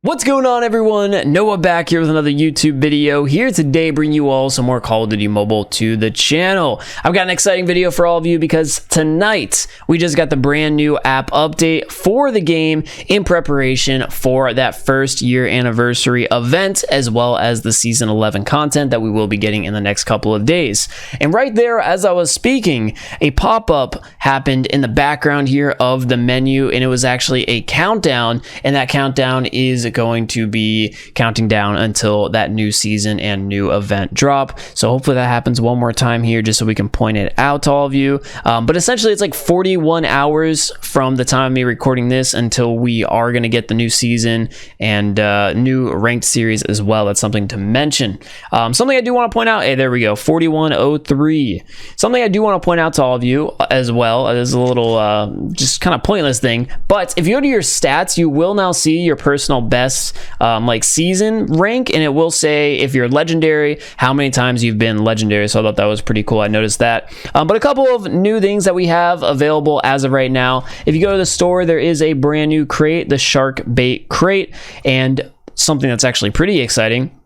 What's going on, everyone? Noah back here with another YouTube video. Here today, bring you all some more Call of Duty Mobile to the channel. I've got an exciting video for all of you because tonight we just got the brand new app update for the game in preparation for that first year anniversary event, as well as the season 11 content that we will be getting in the next couple of days. And right there, as I was speaking, a pop-up happened in the background here of the menu, and it was actually a countdown, and that countdown is going to be counting down until that new season and new event drop. So hopefully that happens one more time here just so we can point it out to all of you. But essentially it's like 41 hours from the time of me recording this until we are going to get the new season and new ranked series as well. That's something to mention. Something I do want to point out, hey, there we go, 4103. Something I do want to point out to all of you as well, as a little just kind of pointless thing, but if you go to your stats, you will now see your personal best like season rank, and it will say if you're legendary, how many times you've been legendary. So I thought that was pretty cool. I noticed that. But a couple of new things that we have available as of right now. If you go to the store, there is a brand new crate, the Shark Bait Crate, and something that's actually pretty exciting.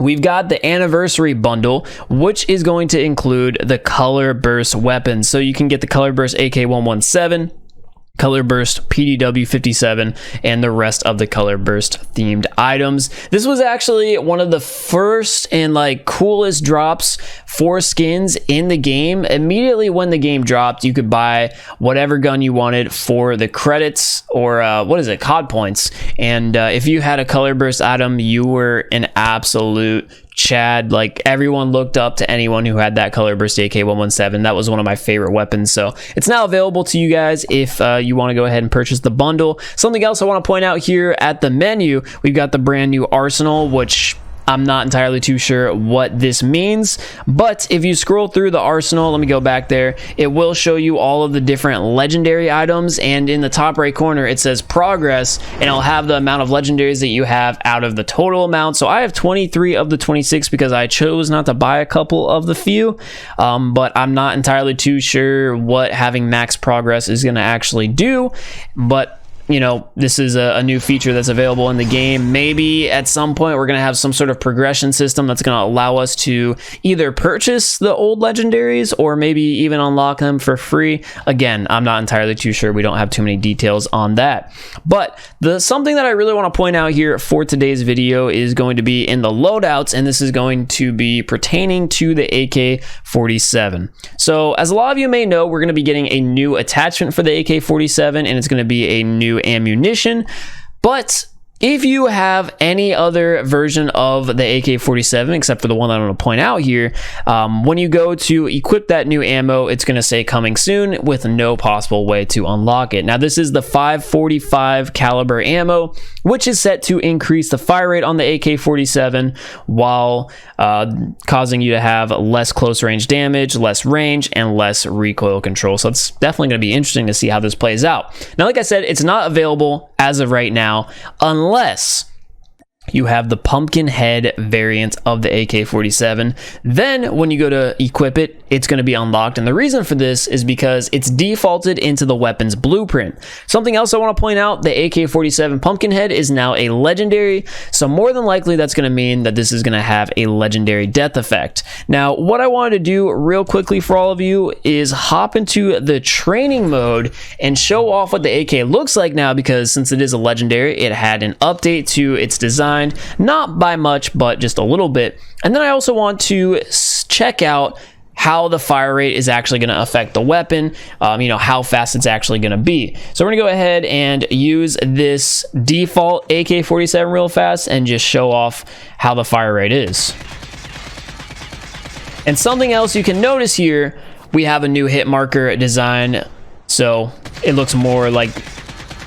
We've got the anniversary bundle, which is going to include the color burst weapons. So you can get the color burst AK47, color burst PDW57, and the rest of the color burst themed items. This was actually one of the first and like coolest drops for skins in the game. Immediately when the game dropped, you could buy whatever gun you wanted for the credits, or what is it, COD points. And if you had a color burst item, you were an absolute Chad. Like, everyone looked up to anyone who had that color burst AK117. That was one of my favorite weapons. So it's now available to you guys if you want to go ahead and purchase the bundle. Something else I want to point out here at the menu, we've got the brand new arsenal, which I'm not entirely too sure what this means, but if you scroll through the arsenal, let me go back there, it will show you all of the different legendary items, and in the top right corner it says progress, and it'll have the amount of legendaries that you have out of the total amount. So I have 23 of the 26 because I chose not to buy a couple of the few, but I'm not entirely too sure what having max progress is going to actually do. But you know, this is a new feature that's available in the game. Maybe at some point we're going to have some sort of progression system that's going to allow us to either purchase the old legendaries or maybe even unlock them for free. Again, I'm not entirely too sure. We don't have too many details on that. But something that I really want to point out here for today's video is going to be in the loadouts, and this is going to be pertaining to the AK47. So as a lot of you may know, we're going to be getting a new attachment for the AK47, and it's going to be a new ammunition. But if you have any other version of the AK-47, except for the one that I'm going to point out here, when you go to equip that new ammo, it's going to say coming soon with no possible way to unlock it. Now, this is the 545 caliber ammo, which is set to increase the fire rate on the AK-47 while causing you to have less close range damage, less range, and less recoil control. So it's definitely going to be interesting to see how this plays out. Now, like I said, it's not available as of right now, unless you have the pumpkin head variant of the AK-47. Then when you go to equip it, it's going to be unlocked. And the reason for this is because it's defaulted into the weapon's blueprint. Something else I want to point out, the AK-47 pumpkin head is now a legendary. So more than likely that's going to mean that this is going to have a legendary death effect. Now, what I wanted to do real quickly for all of you is hop into the training mode and show off what the AK looks like now, because since it is a legendary, it had an update to its design. Not by much, but just a little bit. And then I also want to check out how the fire rate is actually going to affect the weapon, you know, how fast it's actually going to be. So we're going to go ahead and use this default AK-47 real fast and just show off how the fire rate is. And something else you can notice here, we have a new hit marker design, so it looks more like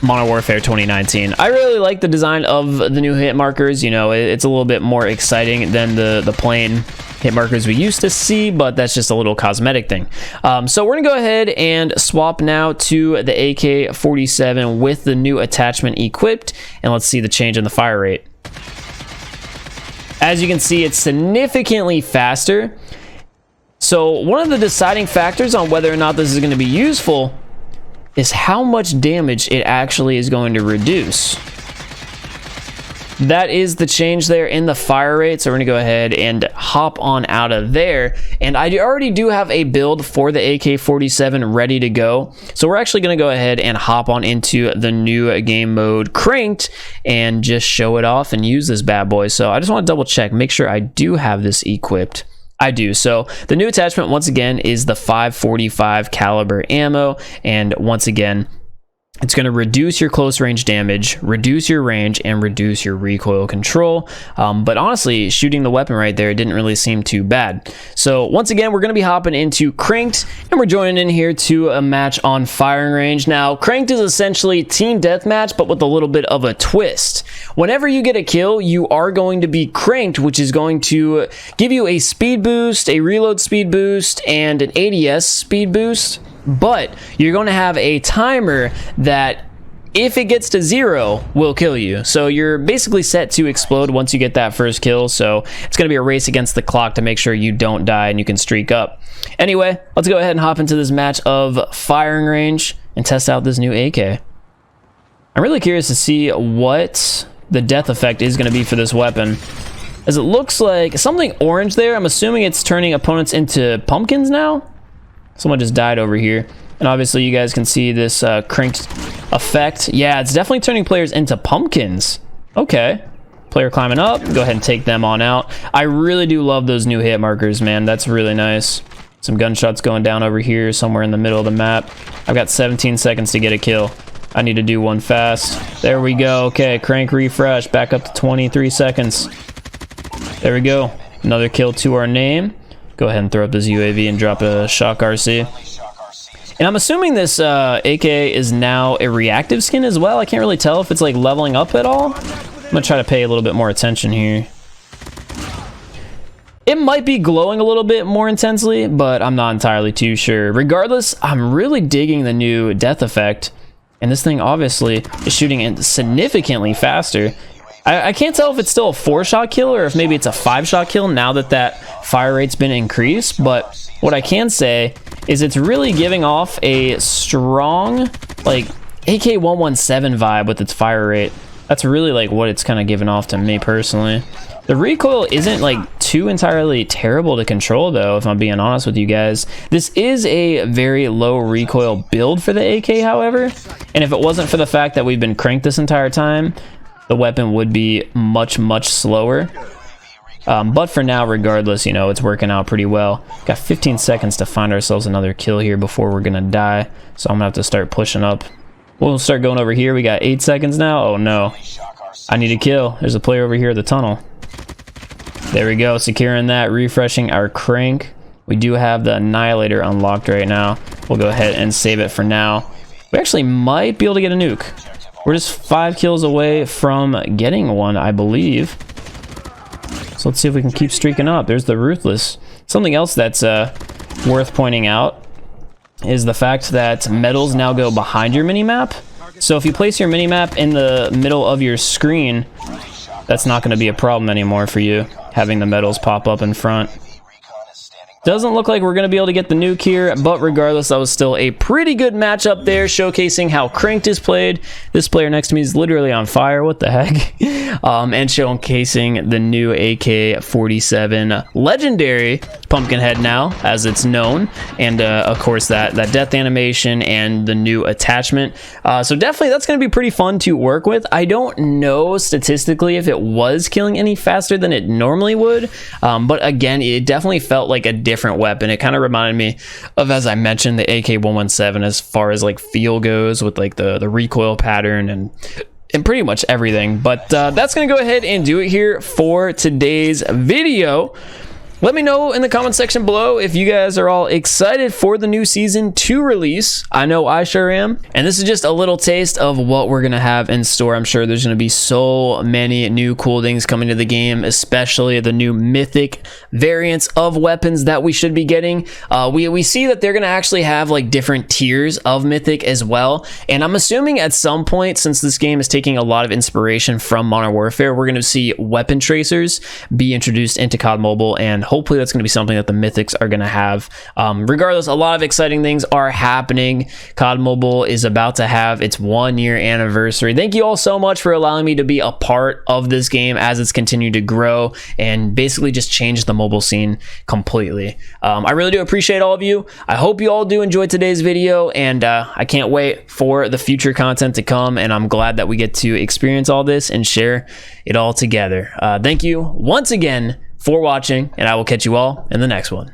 Modern Warfare 2019. I really like the design of the new hit markers. You know, it's a little bit more exciting than the plain hit markers we used to see, but that's just a little cosmetic thing. So we're gonna go ahead and swap now to the AK-47 with the new attachment equipped, and let's see the change in the fire rate. As you can see, it's significantly faster. So one of the deciding factors on whether or not this is going to be useful is how much damage it actually is going to reduce. that is the change there in the fire rate. So we're gonna go ahead and hop on out of there. And I already do have a build for the AK47 ready to go. So we're actually gonna go ahead and hop on into the new game mode Cranked and just show it off and use this bad boy. So I just want to double check, make sure I do have this equipped. I do. So the new attachment once again is the 545 caliber ammo, and once again it's going to reduce your close range damage, reduce your range, and reduce your recoil control. But honestly, shooting the weapon right there didn't really seem too bad. So once again, we're going to be hopping into Cranked, and we're joining in here to a match on firing range. Now, Cranked is essentially team deathmatch, but with a little bit of a twist. Whenever you get a kill, you are going to be cranked, which is going to give you a speed boost, a reload speed boost, and an ADS speed boost. But you're going to have a timer that, if it gets to 0, will kill you. So you're basically set to explode once you get that first kill. So it's going to be a race against the clock to make sure you don't die and you can streak up. Anyway, let's go ahead and hop into this match of firing range and test out this new AK. I'm really curious to see what the death effect is going to be for this weapon, as it looks like something orange there. I'm assuming it's turning opponents into pumpkins now. Someone just died over here, and obviously you guys can see this cranked effect. Yeah, it's definitely turning players into pumpkins. Okay, player climbing up, go ahead and take them on out. I really do love those new hit markers, man. That's really nice. Some gunshots going down over here somewhere in the middle of the map. I've got 17 seconds to get a kill. I need to do one fast. There we go. Okay, crank refresh, back up to 23 seconds. There we go, another kill to our name. Go ahead and throw up this UAV and drop a shock RC. And I'm assuming this AK is now a reactive skin as well. I can't really tell if it's like leveling up at all. I'm gonna try to pay a little bit more attention here. It might be glowing a little bit more intensely, but I'm not entirely too sure. Regardless, I'm really digging the new death effect. And this thing obviously is shooting in significantly faster. I can't tell if it's still a 4-shot kill or if maybe it's a 5-shot kill now that that fire rate's been increased. But what I can say is it's really giving off a strong, like, AK-117 vibe with its fire rate. That's really like what it's kind of giving off to me personally. The recoil isn't like too entirely terrible to control though, if I'm being honest with you guys. This is a very low recoil build for the AK, however. And if it wasn't for the fact that we've been cranked this entire time, the weapon would be much, much slower. But for now, regardless, you know, it's working out pretty well. Got 15 seconds to find ourselves another kill here before we're gonna die. So I'm gonna have to start pushing up. We'll start going over here. We got 8 seconds now. Oh no, I need a kill. There's a player over here at the tunnel. There we go, securing that, refreshing our crank. We do have the Annihilator unlocked right now. We'll go ahead and save it for now. We actually might be able to get a nuke. We're just 5 kills away from getting one, I believe. So let's see if we can keep streaking up. There's the Ruthless. Something else that's worth pointing out is the fact that medals now go behind your minimap. So if you place your minimap in the middle of your screen, that's not going to be a problem anymore for you, having the medals pop up in front. Doesn't look like we're going to be able to get the nuke here, but regardless, that was still a pretty good matchup there, showcasing how Cranked is played. This player next to me is literally on fire. What the heck? And showcasing the new AK47 legendary Pumpkinhead now, as it's known, and of course that death animation and the new attachment. So definitely that's going to be pretty fun to work with. I don't know statistically if it was killing any faster than it normally would, but again, it definitely felt like a different weapon. It kind of reminded me of, as I mentioned, the AK-117 as far as like feel goes, with like the recoil pattern and pretty much everything. But that's gonna go ahead and do it here for today's video. Let me know in the comment section below if you guys are all excited for the new season to release. I know I sure am. And this is just a little taste of what we're going to have in store. I'm sure there's going to be so many new cool things coming to the game, especially the new mythic variants of weapons that we should be getting. We see that they're going to actually have like different tiers of mythic as well. And I'm assuming at some point, since this game is taking a lot of inspiration from Modern Warfare, we're going to see weapon tracers be introduced into COD Mobile, and hopefully that's going to be something that the Mythics are going to have. Regardless, a lot of exciting things are happening. COD Mobile is about to have its 1-year anniversary. Thank you all so much for allowing me to be a part of this game as it's continued to grow and basically just change the mobile scene completely. I really do appreciate all of you. I hope you all do enjoy today's video, and I can't wait for the future content to come, and I'm glad that we get to experience all this and share it all together. Thank you once again for watching, and I will catch you all in the next one.